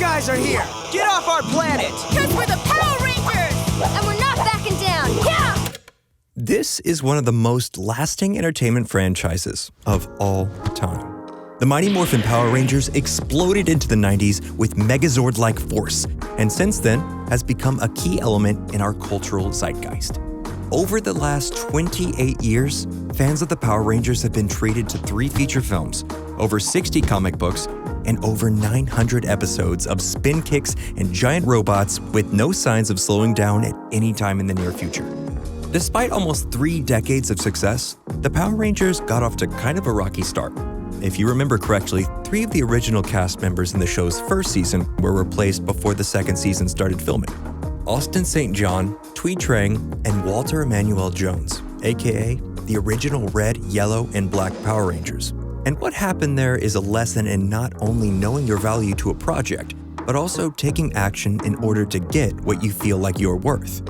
guys are here? Get off our planet! Because we're the Power Rangers! And we're not backing down! Yeah! This is one of the most lasting entertainment franchises of all time. The Mighty Morphin Power Rangers exploded into the 90s with Megazord-like force, and since then has become a key element in our cultural zeitgeist. Over the last 28 years, fans of the Power Rangers have been treated to 3 feature films, over 60 comic books, and over 900 episodes of spin kicks and giant robots with no signs of slowing down at any time in the near future. Despite almost 3 decades of success, the Power Rangers got off to kind of a rocky start. If you remember correctly, 3 of the original cast members in the show's first season were replaced before the second season started filming. Austin St. John, Twee Trang, and Walter Emmanuel Jones, aka the original Red, Yellow, and Black Power Rangers. And what happened there is a lesson in not only knowing your value to a project, but also taking action in order to get what you feel like you're worth.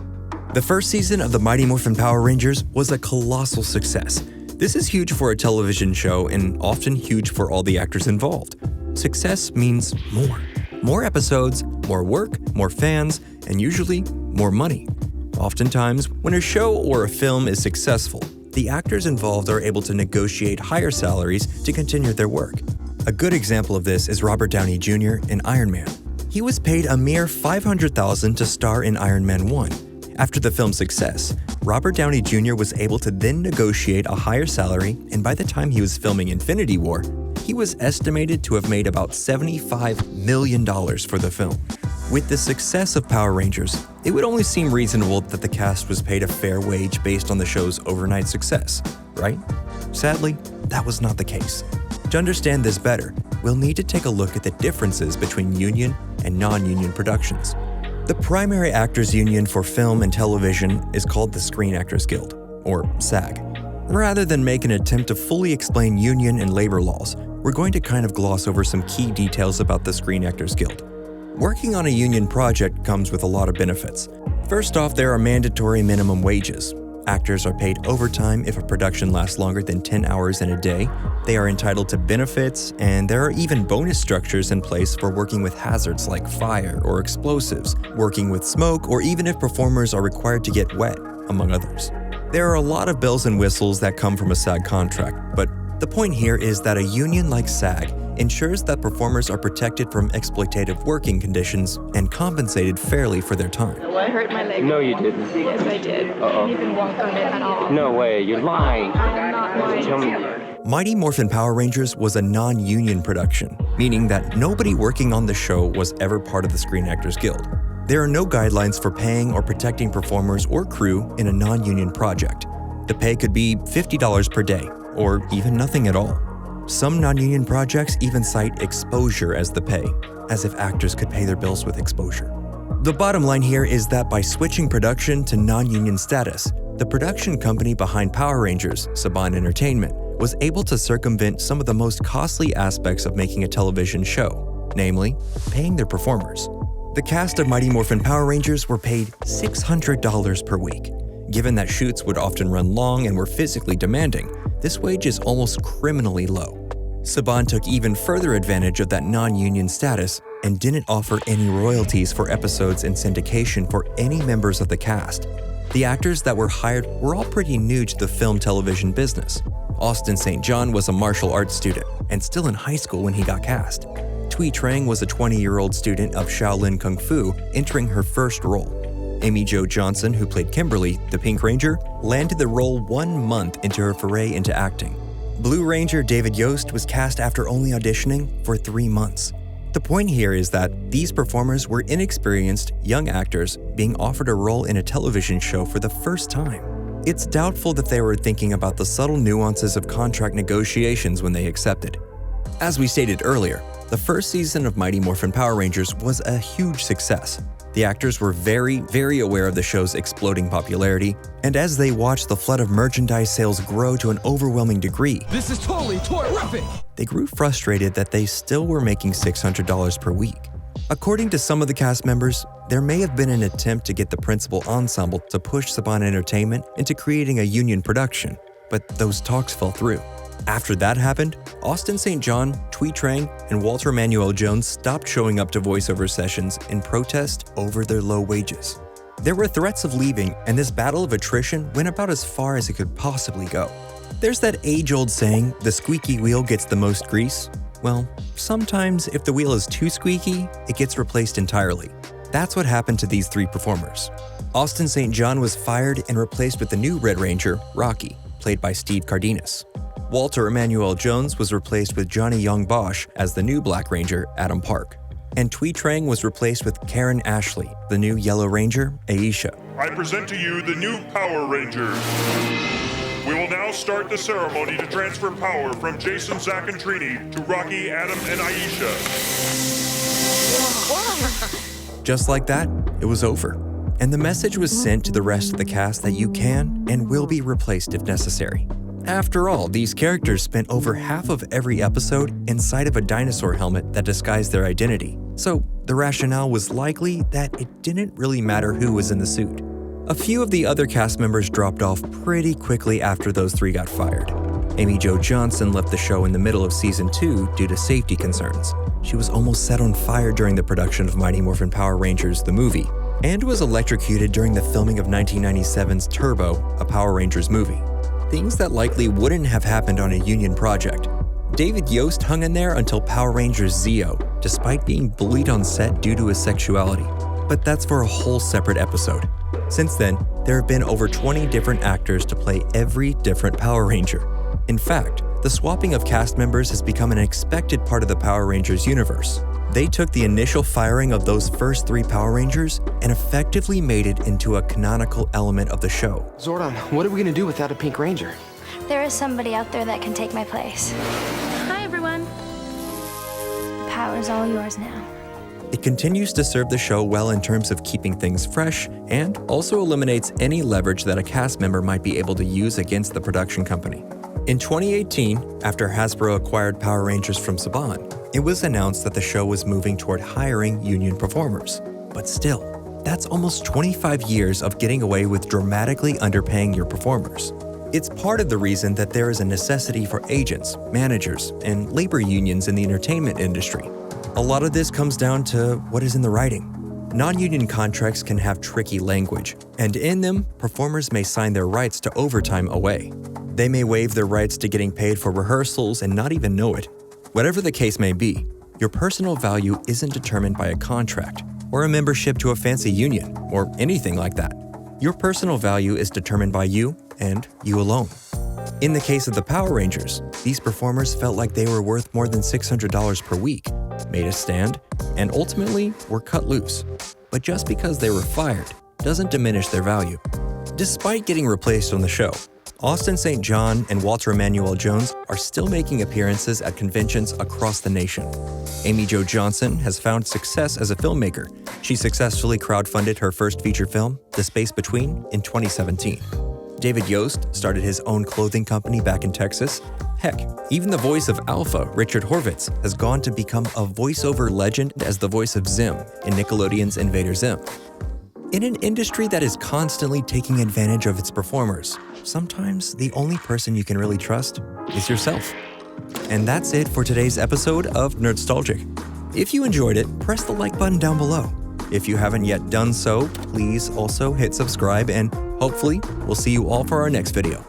The first season of the Mighty Morphin Power Rangers was a colossal success. This is huge for a television show and often huge for all the actors involved. Success means more. More episodes, more work, more fans, and usually more money. Oftentimes, when a show or a film is successful, the actors involved are able to negotiate higher salaries to continue their work. A good example of this is Robert Downey Jr. in Iron Man. He was paid a mere $500,000 to star in Iron Man 1. After the film's success, Robert Downey Jr. was able to then negotiate a higher salary, and by the time he was filming Infinity War, he was estimated to have made about $75 million for the film. With the success of Power Rangers, it would only seem reasonable that the cast was paid a fair wage based on the show's overnight success, right? Sadly, that was not the case. To understand this better, we'll need to take a look at the differences between union and non-union productions. The primary actors union for film and television is called the Screen Actors Guild, or SAG. Rather than make an attempt to fully explain union and labor laws, we're going to kind of gloss over some key details about the Screen Actors Guild. Working on a union project comes with a lot of benefits. First off, there are mandatory minimum wages. Actors are paid overtime if a production lasts longer than 10 hours in a day. They are entitled to benefits, and there are even bonus structures in place for working with hazards like fire or explosives, working with smoke, or even if performers are required to get wet, among others. There are a lot of bells and whistles that come from a SAG contract, but the point here is that a union like SAG ensures that performers are protected from exploitative working conditions and compensated fairly for their time. I hurt my leg. No, you didn't. Yes, I did. Uh-oh. I didn't even walk on it at all. No way, you're lying. I'm not lying. Tell me. Mighty Morphin Power Rangers was a non-union production, meaning that nobody working on the show was ever part of the Screen Actors Guild. There are no guidelines for paying or protecting performers or crew in a non-union project. The pay could be $50 per day, or even nothing at all. Some non-union projects even cite exposure as the pay, as if actors could pay their bills with exposure. The bottom line here is that by switching production to non-union status, the production company behind Power Rangers, Saban Entertainment, was able to circumvent some of the most costly aspects of making a television show, namely, paying their performers. The cast of Mighty Morphin Power Rangers were paid $600 per week. Given that shoots would often run long and were physically demanding, this wage is almost criminally low. Saban took even further advantage of that non-union status and didn't offer any royalties for episodes in syndication for any members of the cast. The actors that were hired were all pretty new to the film-television business. Austin St. John was a martial arts student and still in high school when he got cast. Twee Trang was a 20-year-old student of Shaolin Kung Fu entering her first role. Amy Jo Johnson, who played Kimberly, the Pink Ranger, landed the role 1 month into her foray into acting. Blue Ranger David Yost was cast after only auditioning for 3 months. The point here is that these performers were inexperienced, young actors being offered a role in a television show for the first time. It's doubtful that they were thinking about the subtle nuances of contract negotiations when they accepted. As we stated earlier, the first season of Mighty Morphin Power Rangers was a huge success. The actors were very aware of the show's exploding popularity, and as they watched the flood of merchandise sales grow to an overwhelming degree, This is totally terrific! they grew frustrated that they still were making $600 per week. According to some of the cast members, there may have been an attempt to get the principal ensemble to push Saban Entertainment into creating a union production, but those talks fell through. After that happened, Austin St. John, Thuy Trang, and Walter Emmanuel Jones stopped showing up to voiceover sessions in protest over their low wages. There were threats of leaving, and this battle of attrition went about as far as it could possibly go. There's that age-old saying, the squeaky wheel gets the most grease. Well, sometimes if the wheel is too squeaky, it gets replaced entirely. That's what happened to these three performers. Austin St. John was fired and replaced with the new Red Ranger, Rocky, played by Steve Cardenas. Walter Emmanuel Jones was replaced with Johnny Young Bosch as the new Black Ranger, Adam Park. And Thuy Trang was replaced with Karen Ashley, the new Yellow Ranger, Aisha. I present to you the new Power Rangers. We will now start the ceremony to transfer power from Jason, Zach, and Trini to Rocky, Adam, and Aisha. Just like that, it was over. And the message was sent to the rest of the cast that you can and will be replaced if necessary. After all, these characters spent over half of every episode inside of a dinosaur helmet that disguised their identity. So the rationale was likely that it didn't really matter who was in the suit. A few of the other cast members dropped off pretty quickly after those three got fired. Amy Jo Johnson left the show in the middle of season 2 due to safety concerns. She was almost set on fire during the production of Mighty Morphin Power Rangers the movie, and was electrocuted during the filming of 1997's Turbo, a Power Rangers movie. Things that likely wouldn't have happened on a union project. David Yost hung in there until Power Rangers Zeo, despite being bullied on set due to his sexuality. But that's for a whole separate episode. Since then, there have been over 20 different actors to play every different Power Ranger. In fact, the swapping of cast members has become an expected part of the Power Rangers universe. They took the initial firing of those first 3 Power Rangers and effectively made it into a canonical element of the show. Zordon, what are we gonna do without a Pink Ranger? There is somebody out there that can take my place. Hi, everyone. The power's all yours now. It continues to serve the show well in terms of keeping things fresh and also eliminates any leverage that a cast member might be able to use against the production company. In 2018, after Hasbro acquired Power Rangers from Saban, it was announced that the show was moving toward hiring union performers. But still, that's almost 25 years of getting away with dramatically underpaying your performers. It's part of the reason that there is a necessity for agents, managers, and labor unions in the entertainment industry. A lot of this comes down to what is in the writing. Non-union contracts can have tricky language, and in them, performers may sign their rights to overtime away. They may waive their rights to getting paid for rehearsals and not even know it. Whatever the case may be, your personal value isn't determined by a contract or a membership to a fancy union or anything like that. Your personal value is determined by you and you alone. In the case of the Power Rangers, these performers felt like they were worth more than $600 per week, made a stand, and ultimately were cut loose. But just because they were fired doesn't diminish their value. Despite getting replaced on the show, Austin St. John and Walter Emmanuel Jones are still making appearances at conventions across the nation. Amy Jo Johnson has found success as a filmmaker. She successfully crowdfunded her first feature film, The Space Between, in 2017. David Yost started his own clothing company back in Texas. Heck, even the voice of Alpha, Richard Horvitz, has gone to become a voiceover legend as the voice of Zim in Nickelodeon's Invader Zim. In an industry that is constantly taking advantage of its performers, sometimes the only person you can really trust is yourself. And that's it for today's episode of Nerdstalgic. If you enjoyed it, press the like button down below. If you haven't yet done so, please also hit subscribe, and hopefully we'll see you all for our next video.